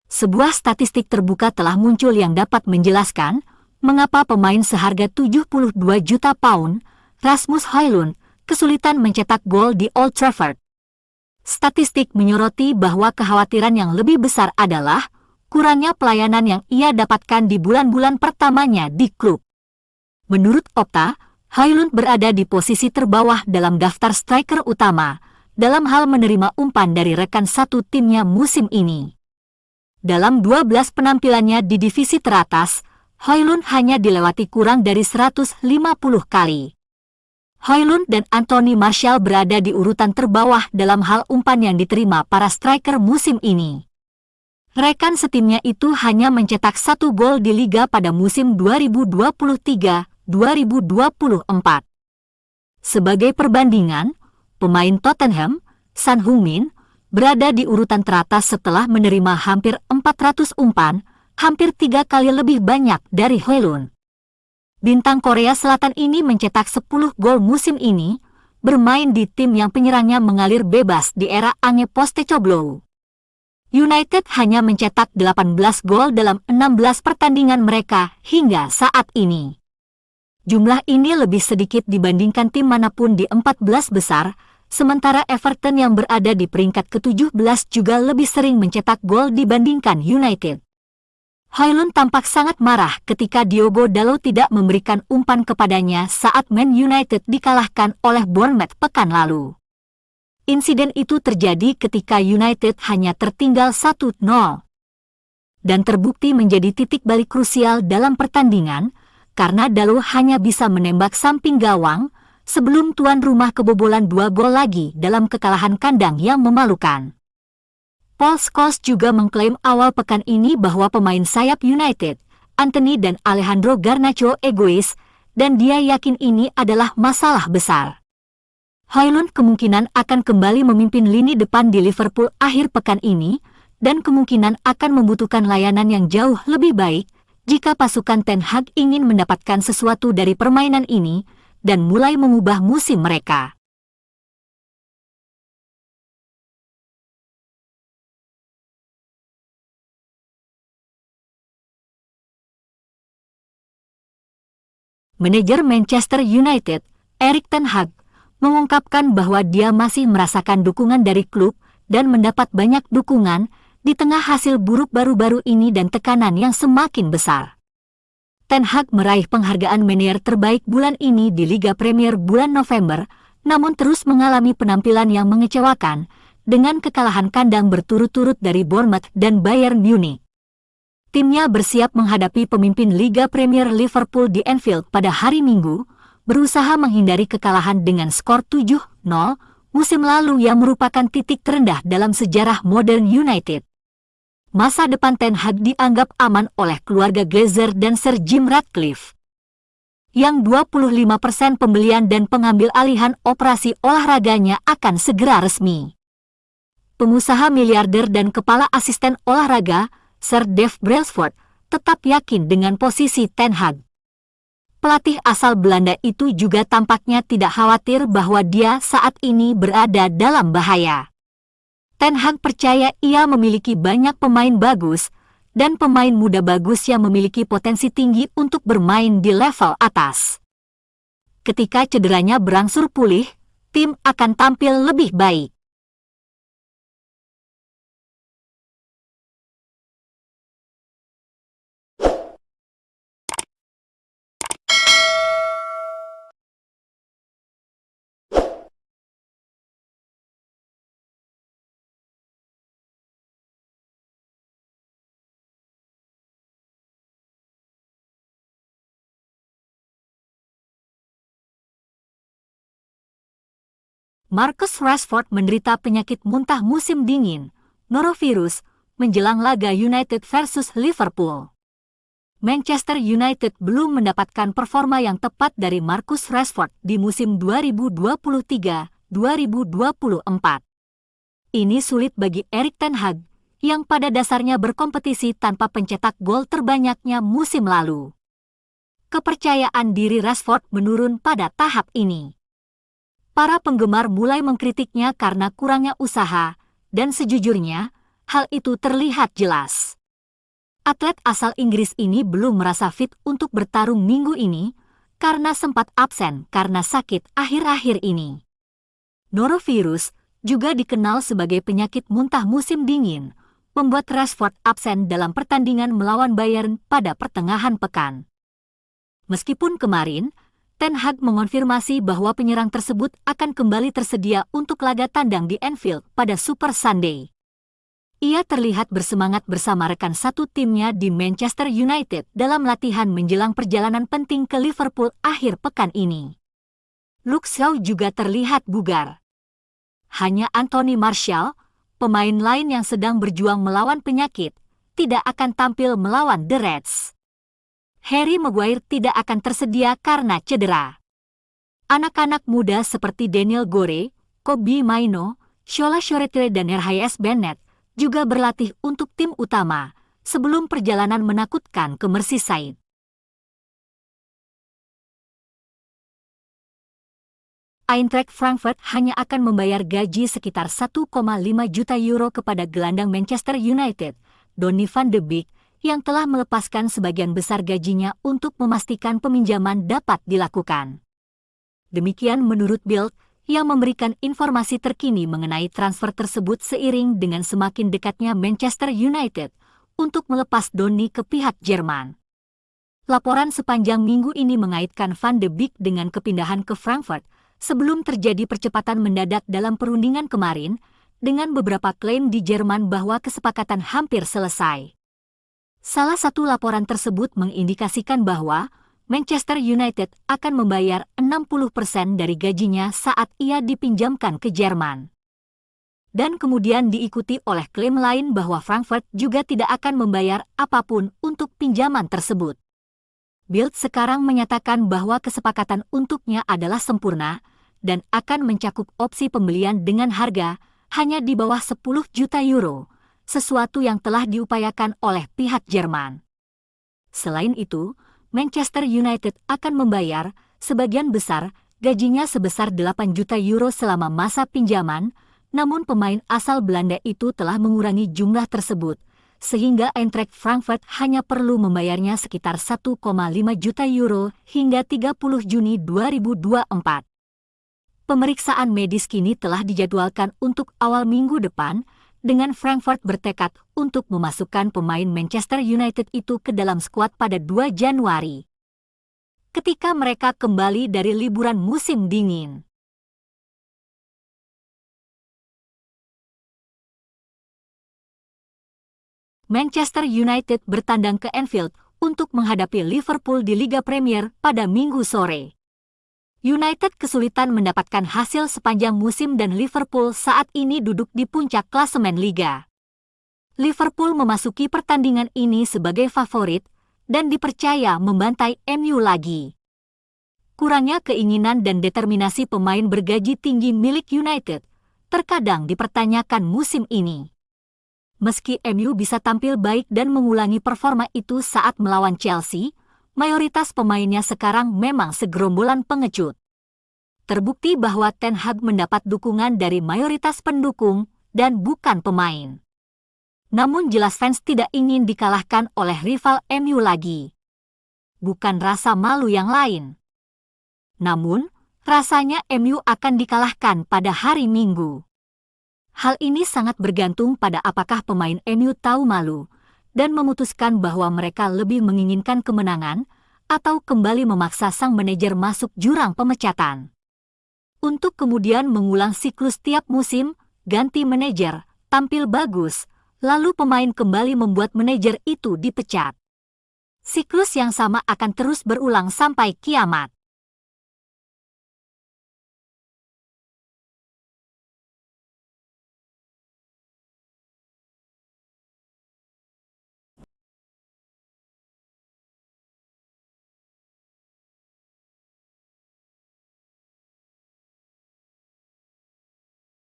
Sebuah statistik terbuka telah muncul yang dapat menjelaskan mengapa pemain seharga 72 juta pound, Rasmus Højlund, kesulitan mencetak gol di Old Trafford. Statistik menyoroti bahwa kekhawatiran yang lebih besar adalah kurangnya pelayanan yang ia dapatkan di bulan-bulan pertamanya di klub. Menurut Opta, Højlund berada di posisi terbawah dalam daftar striker utama dalam hal menerima umpan dari rekan satu timnya musim ini. Dalam 12 penampilannya di divisi teratas, Højlund hanya dilewati kurang dari 150 kali. Højlund dan Anthony Martial berada di urutan terbawah dalam hal umpan yang diterima para striker musim ini. Rekan setimnya itu hanya mencetak 1 gol di liga pada musim 2023-2024. Sebagai perbandingan, pemain Tottenham, Son Heung-min, berada di urutan teratas setelah menerima hampir 400 umpan, hampir 3 kali lebih banyak dari Højlund. Bintang Korea Selatan ini mencetak 10 gol musim ini, bermain di tim yang penyerangnya mengalir bebas di era Ange Postecoglou. United hanya mencetak 18 gol dalam 16 pertandingan mereka hingga saat ini. Jumlah ini lebih sedikit dibandingkan tim manapun di 14 besar, sementara Everton yang berada di peringkat ke-17 juga lebih sering mencetak gol dibandingkan United. Højlund tampak sangat marah ketika Diogo Dalot tidak memberikan umpan kepadanya saat Man United dikalahkan oleh Bournemouth pekan lalu. Insiden itu terjadi ketika United hanya tertinggal 1-0. Dan terbukti menjadi titik balik krusial dalam pertandingan, karena Dalot hanya bisa menembak samping gawang, sebelum tuan rumah kebobolan 2 gol lagi dalam kekalahan kandang yang memalukan. Paul Scholes juga mengklaim awal pekan ini bahwa pemain sayap United, Antony dan Alejandro Garnacho egois, dan dia yakin ini adalah masalah besar. Højlund kemungkinan akan kembali memimpin lini depan di Liverpool akhir pekan ini, dan kemungkinan akan membutuhkan layanan yang jauh lebih baik jika pasukan Ten Hag ingin mendapatkan sesuatu dari permainan ini dan mulai mengubah musim mereka. Manajer Manchester United, Erik ten Hag, mengungkapkan bahwa dia masih merasakan dukungan dari klub dan mendapat banyak dukungan di tengah hasil buruk baru-baru ini dan tekanan yang semakin besar. Ten Hag meraih penghargaan manajer terbaik bulan ini di Liga Premier bulan November, namun terus mengalami penampilan yang mengecewakan dengan kekalahan kandang berturut-turut dari Bournemouth dan Bayern Munich. Timnya bersiap menghadapi pemimpin Liga Premier Liverpool di Anfield pada hari Minggu, berusaha menghindari kekalahan dengan skor 7-0 musim lalu yang merupakan titik terendah dalam sejarah modern United. Masa depan Ten Hag dianggap aman oleh keluarga Glazer dan Sir Jim Ratcliffe. Yang 25% pembelian dan pengambil alihan operasi olahraganya akan segera resmi. Pengusaha miliarder dan kepala asisten olahraga, Sir Dave Brailsford, tetap yakin dengan posisi Ten Hag. Pelatih asal Belanda itu juga tampaknya tidak khawatir bahwa dia saat ini berada dalam bahaya. Ten Hag percaya ia memiliki banyak pemain bagus dan pemain muda bagus yang memiliki potensi tinggi untuk bermain di level atas. Ketika cederanya berangsur pulih, tim akan tampil lebih baik. Marcus Rashford menderita penyakit muntah musim dingin, norovirus, menjelang laga United versus Liverpool. Manchester United belum mendapatkan performa yang tepat dari Marcus Rashford di musim 2023-2024. Ini sulit bagi Erik ten Hag, yang pada dasarnya berkompetisi tanpa pencetak gol terbanyaknya musim lalu. Kepercayaan diri Rashford menurun pada tahap ini. Para penggemar mulai mengkritiknya karena kurangnya usaha, dan sejujurnya, hal itu terlihat jelas. Atlet asal Inggris ini belum merasa fit untuk bertarung minggu ini karena sempat absen karena sakit akhir-akhir ini. Norovirus, juga dikenal sebagai penyakit muntah musim dingin, membuat Rashford absen dalam pertandingan melawan Bayern pada pertengahan pekan. Meskipun kemarin, Ten Hag mengonfirmasi bahwa penyerang tersebut akan kembali tersedia untuk laga tandang di Anfield pada Super Sunday. Ia terlihat bersemangat bersama rekan satu timnya di Manchester United dalam latihan menjelang perjalanan penting ke Liverpool akhir pekan ini. Luke Shaw juga terlihat bugar. Hanya Anthony Martial, pemain lain yang sedang berjuang melawan penyakit, tidak akan tampil melawan The Reds. Harry Maguire tidak akan tersedia karena cedera. Anak-anak muda seperti Daniel Gore, Kobbie Mainoo, Shola Shoretire dan RHS Bennett juga berlatih untuk tim utama sebelum perjalanan menakutkan ke Merseyside. Eintracht Frankfurt hanya akan membayar gaji sekitar 1,5 juta euro kepada gelandang Manchester United, Donny van de Beek, yang telah melepaskan sebagian besar gajinya untuk memastikan peminjaman dapat dilakukan. Demikian menurut Bild, yang memberikan informasi terkini mengenai transfer tersebut seiring dengan semakin dekatnya Manchester United untuk melepas Donny ke pihak Jerman. Laporan sepanjang minggu ini mengaitkan Van de Beek dengan kepindahan ke Frankfurt sebelum terjadi percepatan mendadak dalam perundingan kemarin dengan beberapa klaim di Jerman bahwa kesepakatan hampir selesai. Salah satu laporan tersebut mengindikasikan bahwa Manchester United akan membayar 60% dari gajinya saat ia dipinjamkan ke Jerman. Dan kemudian diikuti oleh klaim lain bahwa Frankfurt juga tidak akan membayar apapun untuk pinjaman tersebut. Bild sekarang menyatakan bahwa kesepakatan untuknya adalah sempurna dan akan mencakup opsi pembelian dengan harga hanya di bawah 10 juta euro, sesuatu yang telah diupayakan oleh pihak Jerman. Selain itu, Manchester United akan membayar sebagian besar gajinya sebesar 8 juta euro selama masa pinjaman, namun pemain asal Belanda itu telah mengurangi jumlah tersebut, sehingga Eintracht Frankfurt hanya perlu membayarnya sekitar 1,5 juta euro hingga 30 Juni 2024. Pemeriksaan medis kini telah dijadwalkan untuk awal minggu depan, dengan Frankfurt bertekad untuk memasukkan pemain Manchester United itu ke dalam skuad pada 2 Januari. Ketika mereka kembali dari liburan musim dingin. Manchester United bertandang ke Anfield untuk menghadapi Liverpool di Liga Premier pada Minggu sore. United kesulitan mendapatkan hasil sepanjang musim dan Liverpool saat ini duduk di puncak klasemen Liga. Liverpool memasuki pertandingan ini sebagai favorit dan dipercaya membantai MU lagi. Kurangnya keinginan dan determinasi pemain bergaji tinggi milik United terkadang dipertanyakan musim ini. Meski MU bisa tampil baik dan mengulangi performa itu saat melawan Chelsea, mayoritas pemainnya sekarang memang segerombolan pengecut. Terbukti bahwa Ten Hag mendapat dukungan dari mayoritas pendukung dan bukan pemain. Namun jelas fans tidak ingin dikalahkan oleh rival MU lagi. Bukan rasa malu yang lain. Namun, rasanya MU akan dikalahkan pada hari Minggu. Hal ini sangat bergantung pada apakah pemain MU tahu malu dan memutuskan bahwa mereka lebih menginginkan kemenangan atau kembali memaksa sang manajer masuk jurang pemecatan. Untuk kemudian mengulang siklus tiap musim, ganti manajer, tampil bagus, lalu pemain kembali membuat manajer itu dipecat. Siklus yang sama akan terus berulang sampai kiamat.